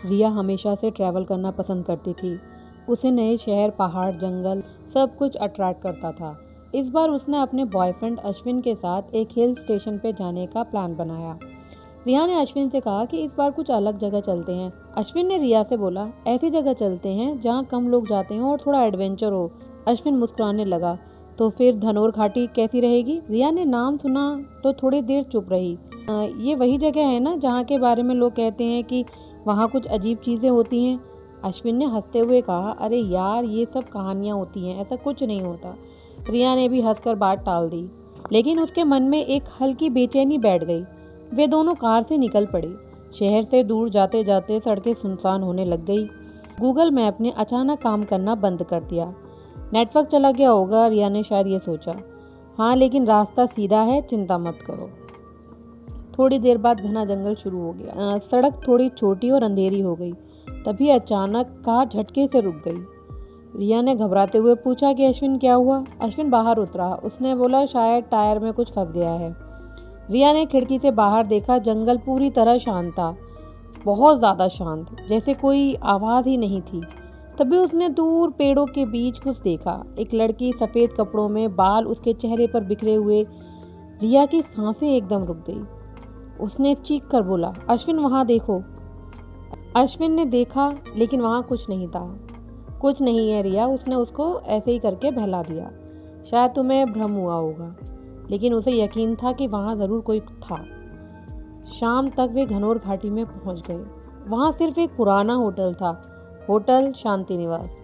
रिया हमेशा से ट्रैवल करना पसंद करती थी। उसे नए शहर, पहाड़, जंगल सब कुछ अट्रैक्ट करता था। इस बार उसने अपने बॉयफ्रेंड अश्विन के साथ एक हिल स्टेशन पे जाने का प्लान बनाया। रिया ने अश्विन से कहा कि इस बार कुछ अलग जगह चलते हैं। अश्विन ने रिया से बोला, ऐसी जगह चलते हैं जहाँ कम लोग जाते हो और थोड़ा एडवेंचर हो। अश्विन मुस्कुराने लगा, तो फिर धनौर घाटी कैसी रहेगी? रिया ने नाम सुना तो थोड़ी देर चुप रही। ये वही जगह है ना जहाँ के बारे में लोग कहते हैं कि वहाँ कुछ अजीब चीज़ें होती हैं? अश्विन ने हंसते हुए कहा, अरे यार, ये सब कहानियाँ होती हैं, ऐसा कुछ नहीं होता। रिया ने भी हंसकर बात टाल दी, लेकिन उसके मन में एक हल्की बेचैनी बैठ गई। वे दोनों कार से निकल पड़े। शहर से दूर जाते जाते सड़कें सुनसान होने लग गई। गूगल मैप ने अचानक काम करना बंद कर दिया। नेटवर्क चला गया होगा, रिया ने शायद ये सोचा। हाँ, लेकिन रास्ता सीधा है, चिंता मत करो। थोड़ी देर बाद घना जंगल शुरू हो गया। सड़क थोड़ी छोटी और अंधेरी हो गई। तभी अचानक कार झटके से रुक गई। रिया ने घबराते हुए पूछा कि अश्विन, क्या हुआ? अश्विन बाहर उतरा। उसने बोला, शायद टायर में कुछ फंस गया है। रिया ने खिड़की से बाहर देखा। जंगल पूरी तरह शांत था, बहुत ज़्यादा शांत, जैसे कोई आवाज़ ही नहीं थी। तभी उसने दूर पेड़ों के बीच कुछ देखा। एक लड़की सफ़ेद कपड़ों में, बाल उसके चेहरे पर बिखरे हुए। रिया की सांसें एकदम रुक गई। उसने चीख कर बोला, अश्विन, वहाँ देखो। अश्विन ने देखा, लेकिन वहाँ कुछ नहीं था। कुछ नहीं है रिया, उसने उसको ऐसे ही करके बहला दिया। शायद तुम्हें भ्रम हुआ होगा। लेकिन उसे यकीन था कि वहाँ ज़रूर कोई था। शाम तक वे घनौर घाटी में पहुँच गए। वहाँ सिर्फ एक पुराना होटल था, होटल शांति निवास।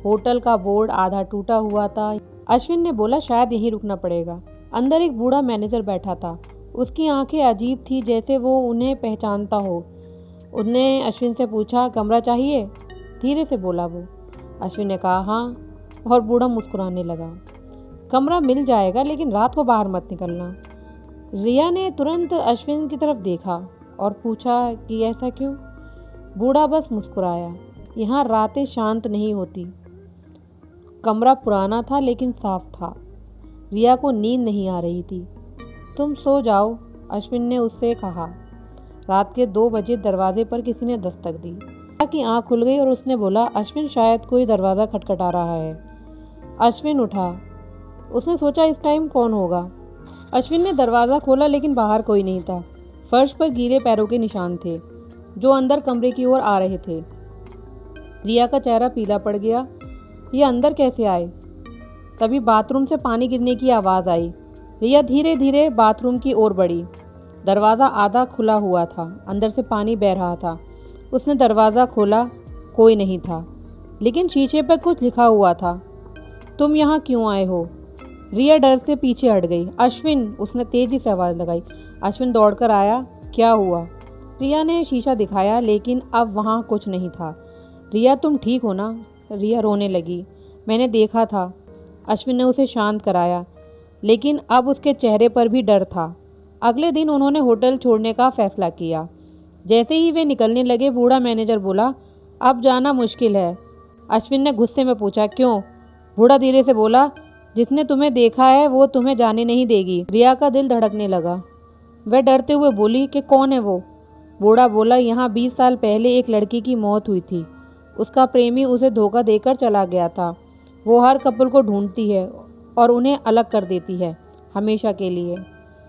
होटल का बोर्ड आधा टूटा हुआ था। अश्विन ने बोला, शायद यहीं रुकना पड़ेगा। अंदर एक बूढ़ा मैनेजर बैठा था। उसकी आंखें अजीब थी, जैसे वो उन्हें पहचानता हो। उसने अश्विन से पूछा, कमरा चाहिए? धीरे से बोला वो। अश्विन ने कहा, हाँ, और बूढ़ा मुस्कुराने लगा। कमरा मिल जाएगा, लेकिन रात को बाहर मत निकलना। रिया ने तुरंत अश्विन की तरफ देखा और पूछा कि ऐसा क्यों? बूढ़ा बस मुस्कुराया। यहाँ रातें शांत नहीं होती। कमरा पुराना था लेकिन साफ था। रिया को नींद नहीं आ रही थी। तुम सो जाओ, अश्विन ने उससे कहा। रात के 2 बजे दरवाजे पर किसी ने दस्तक दी। रिया की आँख खुल गई और उसने बोला, अश्विन, शायद कोई दरवाज़ा खटखटा रहा है। अश्विन उठा। उसने सोचा, इस टाइम कौन होगा? अश्विन ने दरवाज़ा खोला, लेकिन बाहर कोई नहीं था। फर्श पर गिरे पैरों के निशान थे, जो अंदर कमरे की ओर आ रहे थे। रिया का चेहरा पीला पड़ गया। ये अंदर कैसे आए? तभी बाथरूम से पानी गिरने की आवाज़ आई। रिया धीरे धीरे बाथरूम की ओर बढ़ी। दरवाज़ा आधा खुला हुआ था, अंदर से पानी बह रहा था। उसने दरवाज़ा खोला, कोई नहीं था, लेकिन शीशे पर कुछ लिखा हुआ था। तुम यहाँ क्यों आए हो? रिया डर से पीछे हट गई। अश्विन, उसने तेजी से आवाज़ लगाई। अश्विन दौड़कर आया। क्या हुआ? रिया ने शीशा दिखाया, लेकिन अब वहाँ कुछ नहीं था। रिया, तुम ठीक हो ना? रिया रोने लगी। मैंने देखा था। अश्विन ने उसे शांत कराया, लेकिन अब उसके चेहरे पर भी डर था। अगले दिन उन्होंने होटल छोड़ने का फैसला किया। जैसे ही वे निकलने लगे, बूढ़ा मैनेजर बोला, अब जाना मुश्किल है। अश्विन ने गुस्से में पूछा, क्यों? बूढ़ा धीरे से बोला, जिसने तुम्हें देखा है वो तुम्हें जाने नहीं देगी। रिया का दिल धड़कने लगा। वह डरते हुए बोली कि कौन है वो? बूढ़ा बोला, यहाँ 20 साल पहले एक लड़की की मौत हुई थी। उसका प्रेमी उसे धोखा देकर चला गया था। वो हर कपल को ढूंढती है और उन्हें अलग कर देती है, हमेशा के लिए।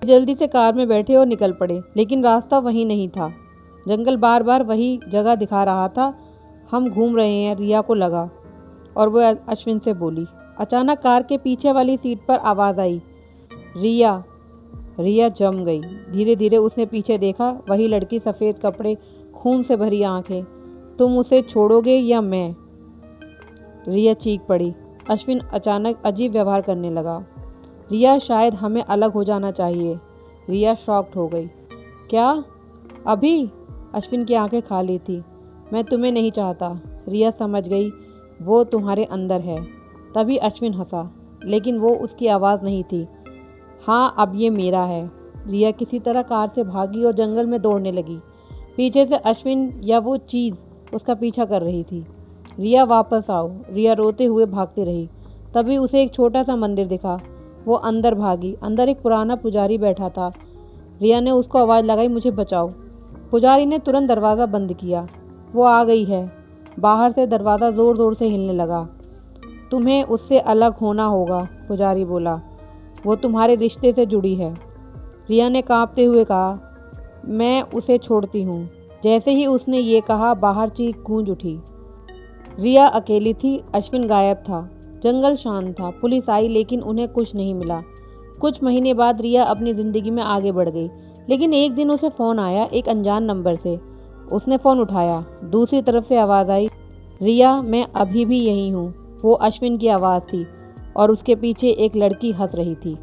जल्दी से कार में बैठे और निकल पड़े, लेकिन रास्ता वही नहीं था। जंगल बार बार वही जगह दिखा रहा था। हम घूम रहे हैं, रिया को लगा, और वह अश्विन से बोली। अचानक कार के पीछे वाली सीट पर आवाज़ आई, रिया। रिया जम गई। धीरे धीरे उसने पीछे देखा। वही लड़की, सफ़ेद कपड़े, खून से भरी आंखें। तुम उसे छोड़ोगे या मैं? रिया चीख पड़ी। अश्विन अचानक अजीब व्यवहार करने लगा। रिया, शायद हमें अलग हो जाना चाहिए। रिया शॉक्ड हो गई। क्या? अभी? अश्विन की आंखें खाली थी। मैं तुम्हें नहीं चाहता। रिया समझ गई, वो तुम्हारे अंदर है। तभी अश्विन हंसा, लेकिन वो उसकी आवाज़ नहीं थी। हाँ, अब ये मेरा है। रिया किसी तरह कार से भागी और जंगल में दौड़ने लगी। पीछे से अश्विन या वो चीज़ उसका पीछा कर रही थी। रिया, वापस आओ। रिया रोते हुए भागती रही। तभी उसे एक छोटा सा मंदिर दिखा। वो अंदर भागी। अंदर एक पुराना पुजारी बैठा था। रिया ने उसको आवाज़ लगाई, मुझे बचाओ। पुजारी ने तुरंत दरवाज़ा बंद किया। वो आ गई है। बाहर से दरवाज़ा ज़ोर ज़ोर से हिलने लगा। तुम्हें उससे अलग होना होगा, पुजारी बोला। वो तुम्हारे रिश्ते से जुड़ी है। रिया ने कांपते हुए कहा, मैं उसे छोड़ती हूँ। जैसे ही उसने ये कहा, बाहर चीख गूंज उठी। रिया अकेली थी, अश्विन गायब था। जंगल शांत था। पुलिस आई लेकिन उन्हें कुछ नहीं मिला। कुछ महीने बाद रिया अपनी ज़िंदगी में आगे बढ़ गई, लेकिन एक दिन उसे फ़ोन आया एक अनजान नंबर से। उसने फ़ोन उठाया। दूसरी तरफ से आवाज़ आई, रिया मैं अभी भी यहीं हूँ। वो अश्विन की आवाज़ थी और उसके पीछे एक लड़की हंस रही थी।